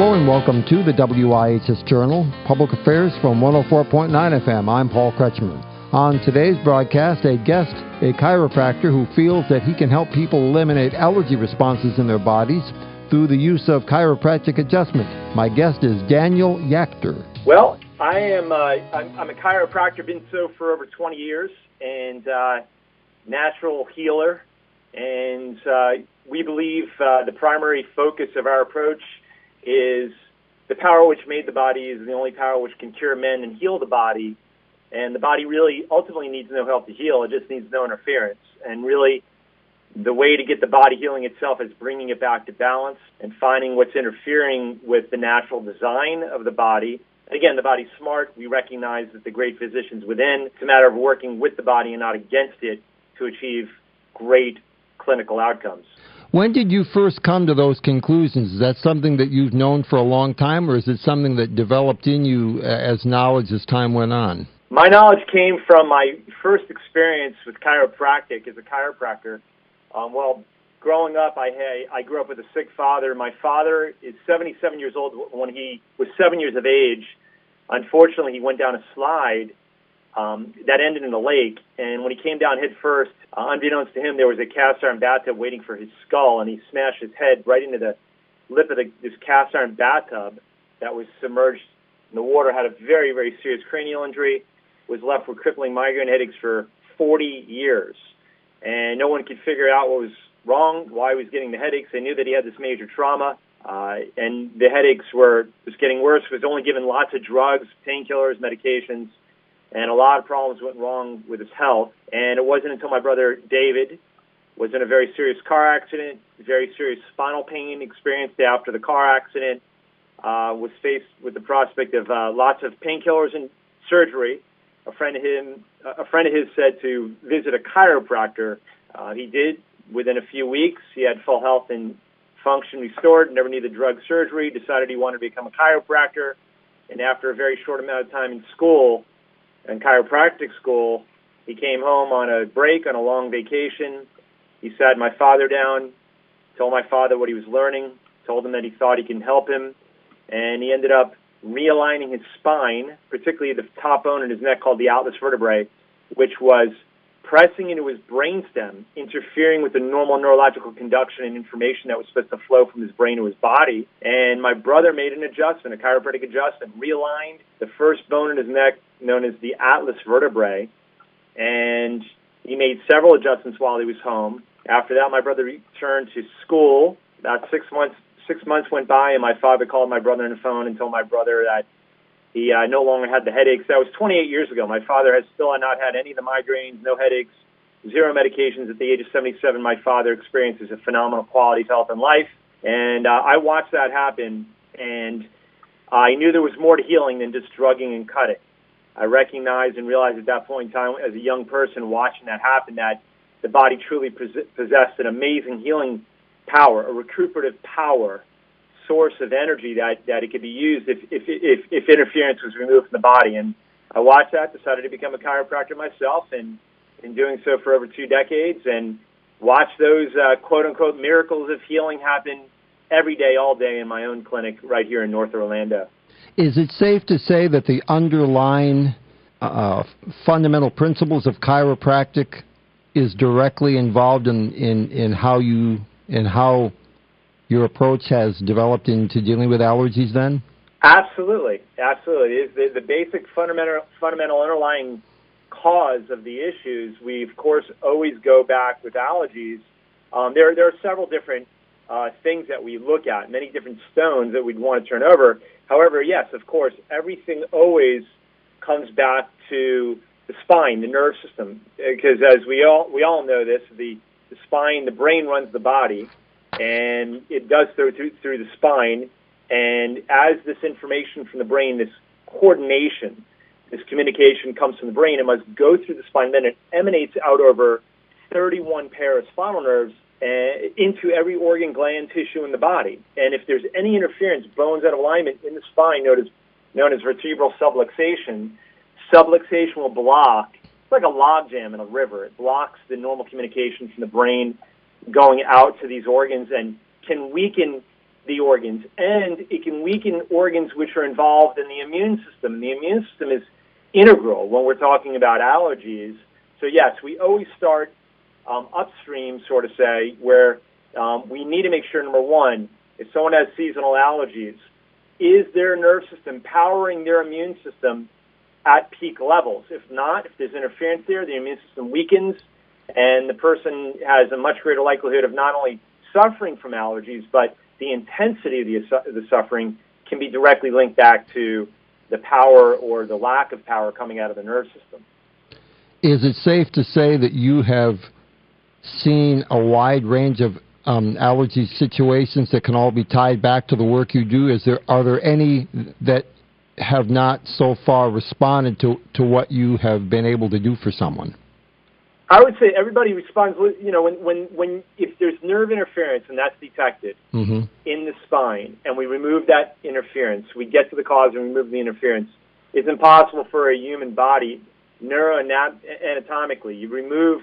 Hello and welcome to the WIHS Journal, Public Affairs from 104.9 FM. I'm Paul Kretschmann. On today's broadcast, a guest, a chiropractor who feels that he can help people eliminate allergy responses in their bodies through the use of chiropractic adjustment. My guest is Daniel Yachter. Well, I'm a chiropractor, been so for over 20 years, and natural healer. And we believe the primary focus of our approach is the power which made the body is the only power which can cure men and heal the body. And the body really ultimately needs no help to heal. It just needs no interference. And really, the way to get the body healing itself is bringing it back to balance and finding what's interfering with the natural design of the body. And again, the body's smart. We recognize that the great physicians within. It's a matter of working with the body and not against it to achieve great clinical outcomes. When did you first come to those conclusions? Is that something that you've known for a long time, or is it something that developed in you as knowledge as time went on? My knowledge came from my first experience with chiropractic as a chiropractor. Growing up, I grew up with a sick father. My father is 77 years old. When he was 7 years of age, unfortunately, he went down a slide that ended in a lake. And when he came down head first, unbeknownst to him, there was a cast iron bathtub waiting for his skull, and he smashed his head right into the lip of this cast iron bathtub that was submerged in the water. Had a very, very serious cranial injury. Was left with crippling migraine headaches for 40 years. And no one could figure out what was wrong, why he was getting the headaches. They knew that he had this major trauma, and the headaches were just getting worse. He was only given lots of drugs, painkillers, medications, and a lot of problems went wrong with his health. And it wasn't until my brother David was in a very serious car accident, very serious spinal pain experienced after the car accident, was faced with the prospect of lots of painkillers and surgery. A friend of his said to visit a chiropractor. He did. Within a few weeks, he had full health and function restored, never needed drug surgery, decided he wanted to become a chiropractor. And after a very short amount of time in school, in chiropractic school, he came home on a break, on a long vacation. He sat my father down, told my father what he was learning, told him that he thought he can help him, and he ended up realigning his spine, particularly the top bone in his neck called the atlas vertebrae, which was pressing into his brainstem, interfering with the normal neurological conduction and information that was supposed to flow from his brain to his body. And my brother made an adjustment, a chiropractic adjustment, realigned the first bone in his neck, known as the atlas vertebrae, and he made several adjustments while he was home. After that, my brother returned to school. About 6 months went by, and my father called my brother on the phone and told my brother that he no longer had the headaches. That was 28 years ago. My father has still not had any of the migraines, no headaches, zero medications. At the age of 77, my father experiences a phenomenal quality of health and life. And I watched that happen, and I knew there was more to healing than just drugging and cutting. I recognized and realized at that point in time, as a young person watching that happen, that the body truly possessed an amazing healing power, a recuperative power, source of energy that it could be used if interference was removed from the body. And I watched that, decided to become a chiropractor myself, and in doing so for over 2 decades, and watched those quote-unquote miracles of healing happen every day, all day in my own clinic right here in North Orlando. Is it safe to say that the underlying fundamental principles of chiropractic is directly involved in how your approach has developed into dealing with allergies then? Absolutely. It is the basic fundamental underlying cause of the issues. We, of course, always go back with allergies. There are several different things that we look at, many different stones that we'd want to turn over. However, yes, of course, everything always comes back to the spine, the nerve system, because as we all know this, the spine, the brain runs the body, and it does through the spine. And as this information from the brain, this coordination, this communication comes from the brain, it must go through the spine, then it emanates out over 31 pair of spinal nerves into every organ, gland, tissue in the body. And if there's any interference, bones out of alignment in the spine, known as vertebral subluxation will block. It's like a log jam in a river. It blocks the normal communication from the brain going out to these organs and can weaken the organs, and it can weaken organs which are involved in the immune system. The immune system is integral when we're talking about allergies. So yes, we always start upstream, sort of say, where we need to make sure, number one, if someone has seasonal allergies, is their nerve system powering their immune system at peak levels? If not, if there's interference there, the immune system weakens, and the person has a much greater likelihood of not only suffering from allergies, but the intensity of the suffering can be directly linked back to the power or the lack of power coming out of the nerve system. Is it safe to say that you have seen a wide range of allergy situations that can all be tied back to the work you do? Are there any that have not so far responded to what you have been able to do for someone? I would say everybody responds. You know, when if there's nerve interference and that's detected in the spine, and we remove that interference, we get to the cause and remove the interference. It's impossible for a human body, neuroanatomically. You remove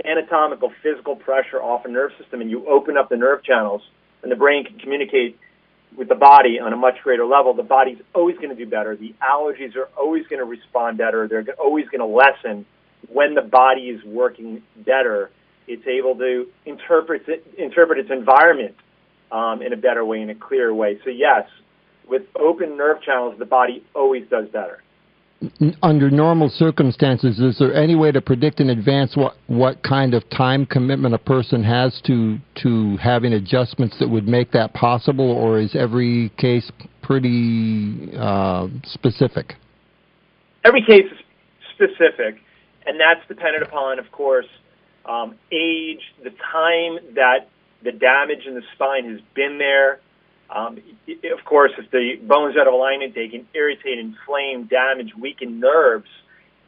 anatomical physical pressure off a nerve system, and you open up the nerve channels, and the brain can communicate with the body on a much greater level. The body's always going to do better. The allergies are always going to respond better. They're always going to lessen. When the body is working better, it's able to interpret its environment in a better way, in a clearer way. So yes, with open nerve channels, the body always does better. Under normal circumstances, is there any way to predict in advance what kind of time commitment a person has to having adjustments that would make that possible, or is every case pretty specific? Every case is specific. And that's dependent upon, of course, age, the time that the damage in the spine has been there. Of course, if the bone's out of alignment, they can irritate, inflame, damage, weaken nerves.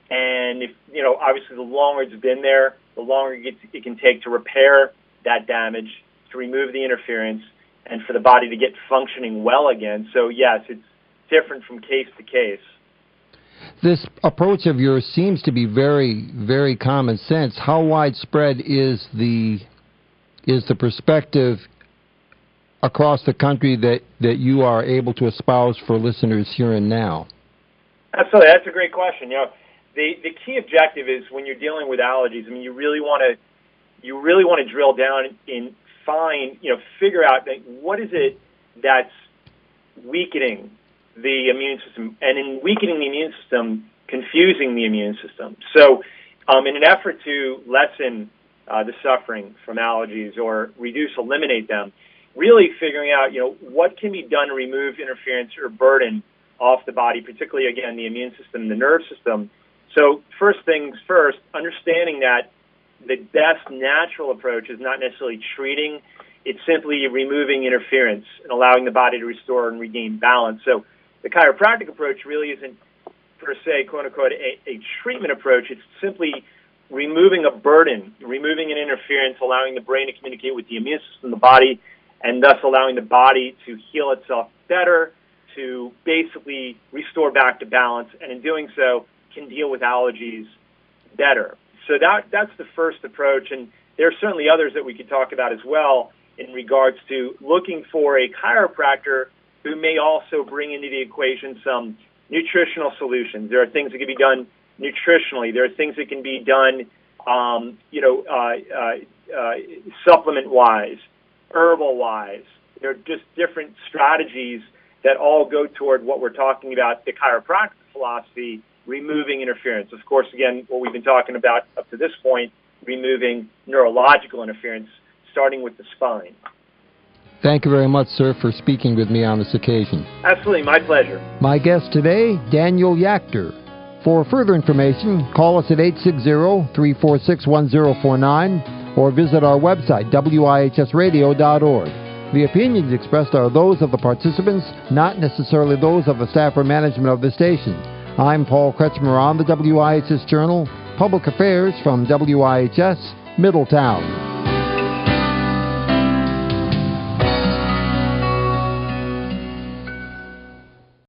And if, you know, obviously the longer it's been there, the longer it can take to repair that damage, to remove the interference, and for the body to get functioning well again. So, yes, it's different from case to case. This approach of yours seems to be very, very common sense. How widespread is the perspective across the country that you are able to espouse for listeners here and now? Absolutely, that's a great question. You know, the key objective is when you're dealing with allergies. I mean, you really want to drill down and figure out what is it that's weakening the immune system, and in weakening the immune system, confusing the immune system. So in an effort to lessen the suffering from allergies or eliminate them, really figuring out, what can be done to remove interference or burden off the body, particularly, again, the immune system, the nerve system. So first things first, understanding that the best natural approach is not necessarily treating, it's simply removing interference and allowing the body to restore and regain balance. So the chiropractic approach really isn't, per se, quote-unquote, a treatment approach. It's simply removing a burden, removing an interference, allowing the brain to communicate with the immune system, the body, and thus allowing the body to heal itself better, to basically restore back to balance, and in doing so, can deal with allergies better. So that's the first approach, and there are certainly others that we could talk about as well in regards to looking for a chiropractor who may also bring into the equation some nutritional solutions. There are things that can be done nutritionally. There are things that can be done, supplement-wise, herbal-wise. There are just different strategies that all go toward what we're talking about, the chiropractic philosophy, removing interference. Of course, again, what we've been talking about up to this point, removing neurological interference, starting with the spine. Thank you very much, sir, for speaking with me on this occasion. Absolutely, my pleasure. My guest today, Daniel Yachter. For further information, call us at 860-346-1049 or visit our website, wihsradio.org. The opinions expressed are those of the participants, not necessarily those of the staff or management of the station. I'm Paul Kretschmer on the WIHS Journal, Public Affairs from WIHS, Middletown.